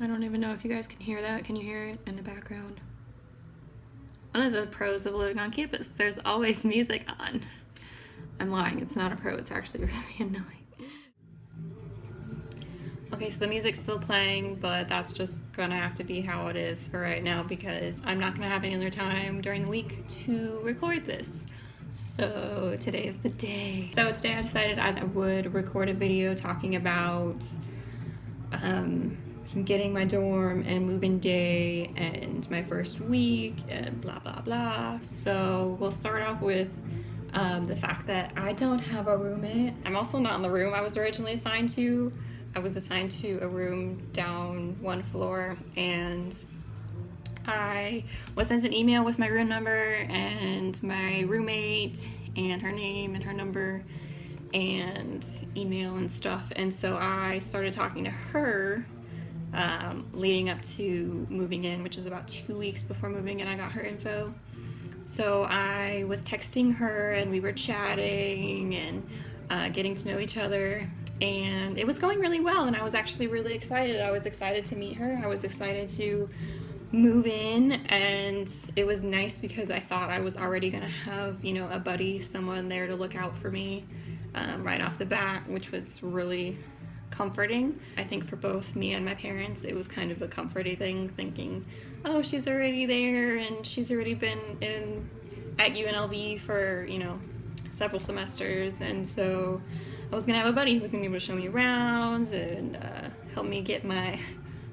I don't even know if you guys can hear that. Can you hear it in the background? One of the pros of living on campus, there's always music on. I'm lying, it's not a pro, it's actually really annoying. Okay, so the music's still playing, but that's just gonna have to be how it is for right now because I'm not gonna have any other time during the week to record this. So today is the day. So today I decided I would record a video talking about getting my dorm and move-in day and my first week and blah blah blah. So we'll start off with the fact that I don't have a roommate. I'm also not in the room I was originally assigned to. I was assigned to a room down one floor, and I was sent an email with my room number and my roommate and her name and her number and email and stuff. And so I started talking to her leading up to moving in, which is about 2 weeks before moving in. I got her info. So I was texting her and we were chatting and getting to know each other, and it was going really well, and I was actually really excited. I was excited to meet her. I was excited to move in, and it was nice because I thought I was already gonna have, you know, a buddy, someone there to look out for me right off the bat, which was really comforting. I think for both me and my parents, it was kind of a comforting thing, thinking, oh, she's already there and she's already been at UNLV for, you know, several semesters, and so I was gonna have a buddy who was gonna be able to show me around and help me get my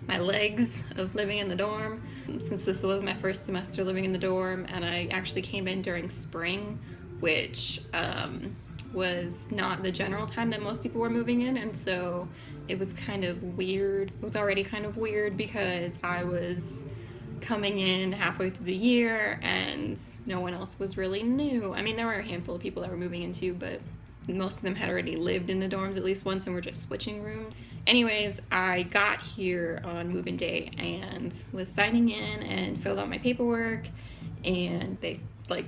legs of living in the dorm. Since this was my first semester living in the dorm, and I actually came in during spring, which was not the general time that most people were moving in, and so it was kind of weird. It was already kind of weird because I was coming in halfway through the year and no one else was really new. I mean, there were a handful of people that were moving in too, but most of them had already lived in the dorms at least once and were just switching rooms. Anyways, I got here on move-in day and was signing in and filled out my paperwork, and they like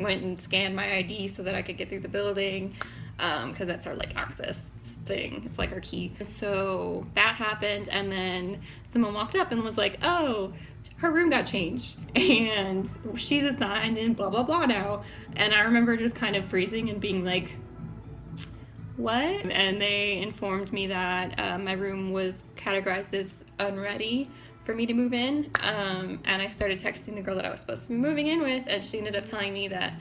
went and scanned my ID so that I could get through the building, because that's our like access thing. It's like our key. So that happened, and then someone walked up and was like, oh, her room got changed and she's assigned in blah blah blah now. And I remember just kind of freezing and being like, what? And they informed me that my room was categorized as unready for me to move in, and I started texting the girl that I was supposed to be moving in with, and she ended up telling me that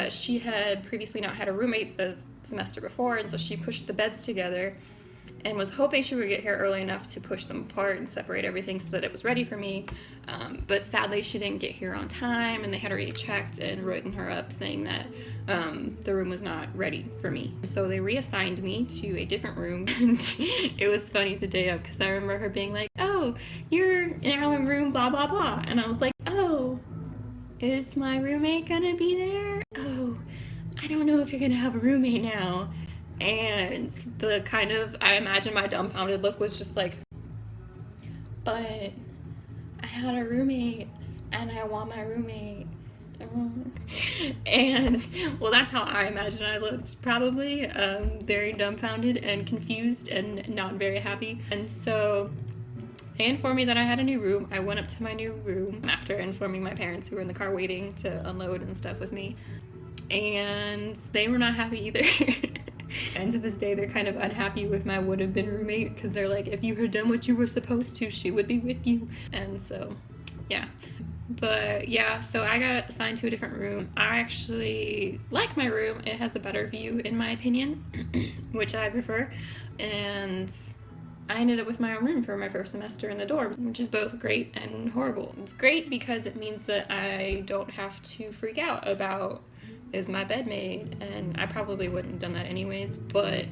she had previously not had a roommate the semester before, and so she pushed the beds together and was hoping she would get here early enough to push them apart and separate everything so that it was ready for me. But sadly, she didn't get here on time, and they had already checked and written her up saying that the room was not ready for me. So they reassigned me to a different room, and it was funny the day of because I remember her being like, oh, you're now in room blah blah blah, and I was like, oh, is my roommate gonna be there? Oh, I don't know if you're gonna have a roommate now. And the kind of, I imagine my dumbfounded look was just like, but I had a roommate and I want my roommate. And well, that's how I imagine I looked, probably very dumbfounded and confused and not very happy. And so they informed me that I had a new room. I went up to my new room after informing my parents, who were in the car waiting to unload and stuff with me, and they were not happy either. And to this day, they're kind of unhappy with my would have been roommate because they're like, if you had done what you were supposed to, she would be with you. And so, yeah. But yeah, so I got assigned to a different room. I actually like my room. It has a better view, in my opinion, which I prefer. And I ended up with my own room for my first semester in the dorm, which is both great and horrible. It's great because it means that I don't have to freak out about, is my bed made? And I probably wouldn't have done that anyways, but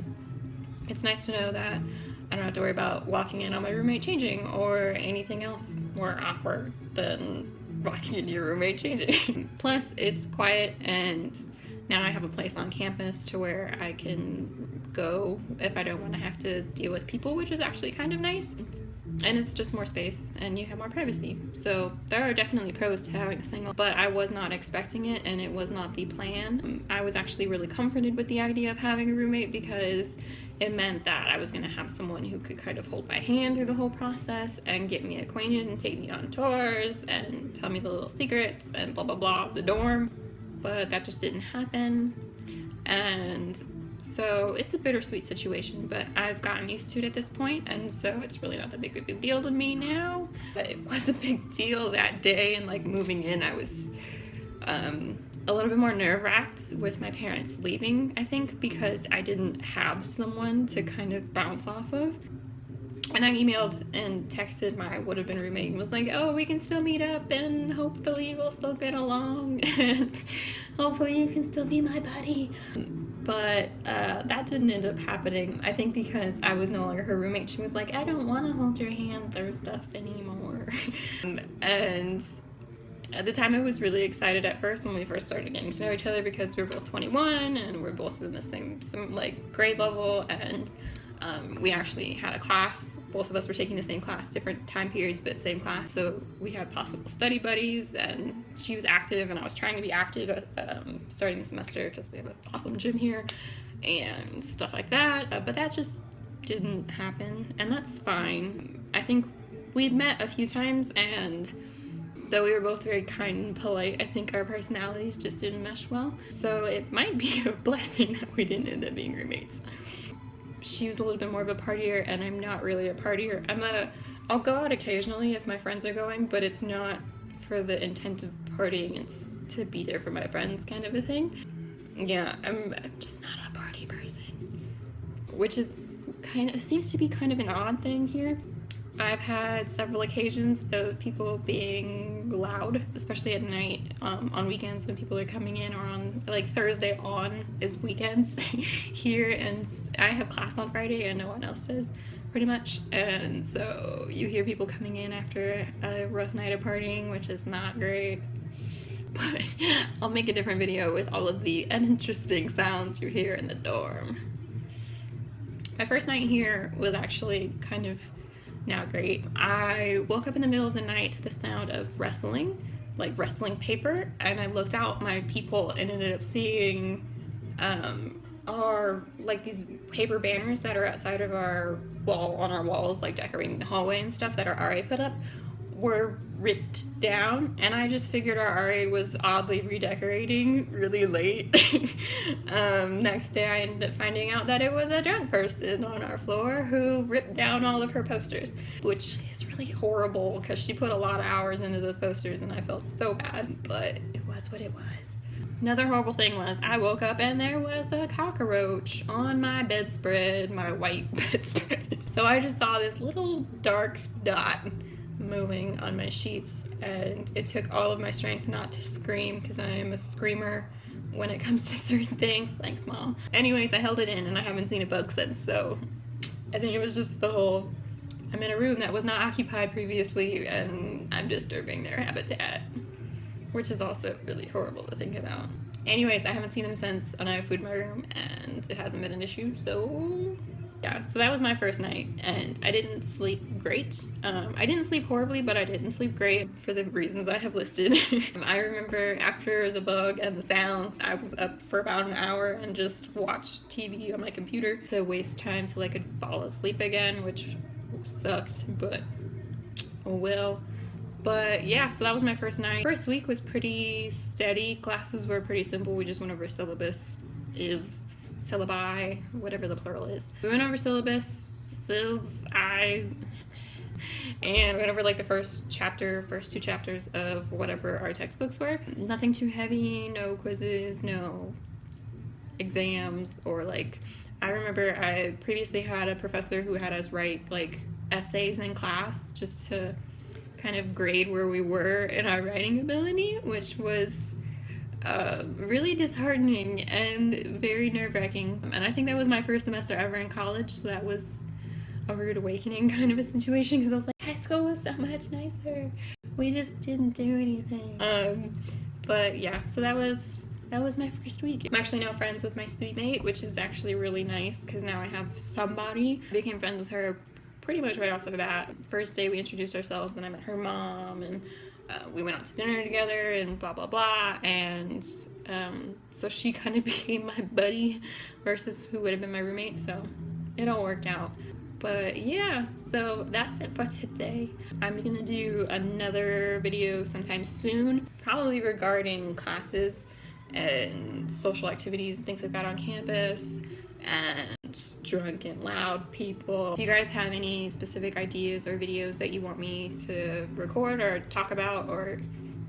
it's nice to know that I don't have to worry about walking in on my roommate changing or anything else more awkward than walking into your roommate changing. Plus, it's quiet, and now I have a place on campus to where I can go if I don't want to have to deal with people, which is actually kind of nice. and it's just more space and you have more privacy. So there are definitely pros to having a single, but I was not expecting it and it was not the plan. I was actually really comforted with the idea of having a roommate because it meant that I was going to have someone who could kind of hold my hand through the whole process and get me acquainted and take me on tours and tell me the little secrets and blah blah blah of the dorm. But that just didn't happen, and so it's a bittersweet situation, but I've gotten used to it at this point, and so it's really not that big of a deal to me now. But it was a big deal that day, and like moving in, I was a little bit more nerve-wracked with my parents leaving, I think, because I didn't have someone to kind of bounce off of. And I emailed and texted my would-have-been roommate and was like, oh, we can still meet up and hopefully we'll still get along and hopefully you can still be my buddy. But that didn't end up happening. I think because I was no longer her roommate, she was like, I don't want to hold your hand through stuff anymore. And at the time I was really excited at first when we first started getting to know each other because we were both 21 and we're both in the same like grade level, and we actually had a class. Both of us were taking the same class, different time periods, but same class. So we had possible study buddies, and she was active, and I was trying to be active starting the semester because we have an awesome gym here and stuff like that. But that just didn't happen, and that's fine. I think we'd met a few times, and though we were both very kind and polite, I think our personalities just didn't mesh well. So it might be a blessing that we didn't end up being roommates. She was a little bit more of a partier, and I'm not really a partier. I'll go out occasionally if my friends are going, but it's not for the intent of partying. It's to be there for my friends kind of a thing. Yeah, I'm just not a party person, which is seems to be kind of an odd thing here. I've had several occasions of people being loud, especially at night, on weekends when people are coming in, or on like Thursday on is weekends here, and I have class on Friday and no one else does, pretty much, and so you hear people coming in after a rough night of partying, which is not great. But I'll make a different video with all of the uninteresting sounds you hear in the dorm. My first night here was actually kind of not great. I woke up in the middle of the night to the sound of wrestling, like wrestling paper, and I looked out my peephole and ended up seeing our like these paper banners that are outside of our wall, on our walls, like decorating the hallway and stuff, that our RA put up, were ripped down, and I just figured our RA was oddly redecorating really late. Next day I ended up finding out that it was a drunk person on our floor who ripped down all of her posters, which is really horrible because she put a lot of hours into those posters and I felt so bad, but it was what it was. Another horrible thing was I woke up and there was a cockroach on my bedspread, my white bedspread. So I just saw this little dark dot moving on my sheets, and it took all of my strength not to scream because I am a screamer when it comes to certain things. Thanks, Mom. Anyways, I held it in and I haven't seen a bug since, so I think it was just the whole, I'm in a room that was not occupied previously and I'm disturbing their habitat, which is also really horrible to think about. Anyways, I haven't seen them since, and I have food in my room and it hasn't been an issue, so yeah, so that was my first night, and I didn't sleep great. I didn't sleep horribly, but I didn't sleep great for the reasons I have listed. I remember after the bug and the sounds, I was up for about an hour and just watched TV on my computer to waste time till I could fall asleep again, which sucked, but oh well. But yeah, so that was my first night. First week was pretty steady. Classes were pretty simple. We just went over syllabi, whatever the plural is. We went over syllabuses, and went over like the first two chapters of whatever our textbooks were. Nothing too heavy, no quizzes, no exams, or like, I remember I previously had a professor who had us write like essays in class just to kind of grade where we were in our writing ability, which was really disheartening and very nerve-wracking. And I think that was my first semester ever in college, so that was a rude awakening kind of a situation, because I was like, high school was so much nicer. We just didn't do anything. But yeah, so that was my first week. I'm actually now friends with my suite mate, which is actually really nice because now I have somebody. I became friends with her pretty much right off the bat. First day we introduced ourselves and I met her mom, and we went out to dinner together and blah blah blah, and so she kind of became my buddy versus who would have been my roommate, so it all worked out. But yeah, so that's it for today. I'm gonna do another video sometime soon, probably regarding classes and social activities and things like that on campus, and drunk and loud people. If you guys have any specific ideas or videos that you want me to record or talk about or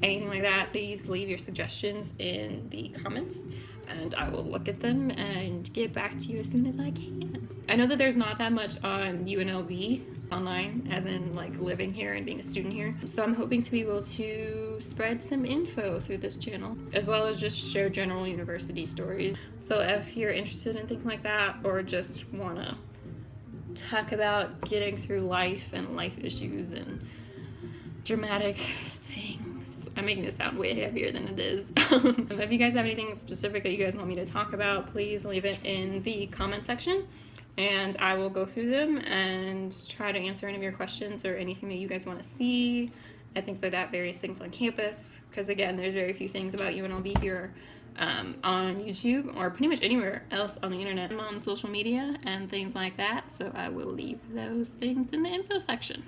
anything like that, please leave your suggestions in the comments and I will look at them and get back to you as soon as I can. I know that there's not that much on UNLV online, as in like living here and being a student here, so I'm hoping to be able to spread some info through this channel, as well as just share general university stories. So if you're interested in things like that, or just want to talk about getting through life and life issues and dramatic things, I'm making this sound way heavier than it is. If you guys have anything specific that you guys want me to talk about, please leave it in the comment section and I will go through them and try to answer any of your questions or anything that you guys want to see. I think that various things on campus, because again, there's very few things about UNLV here on YouTube or pretty much anywhere else on the internet. I'm on social media and things like that, so I will leave those things in the info section.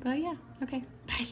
But yeah, okay, bye.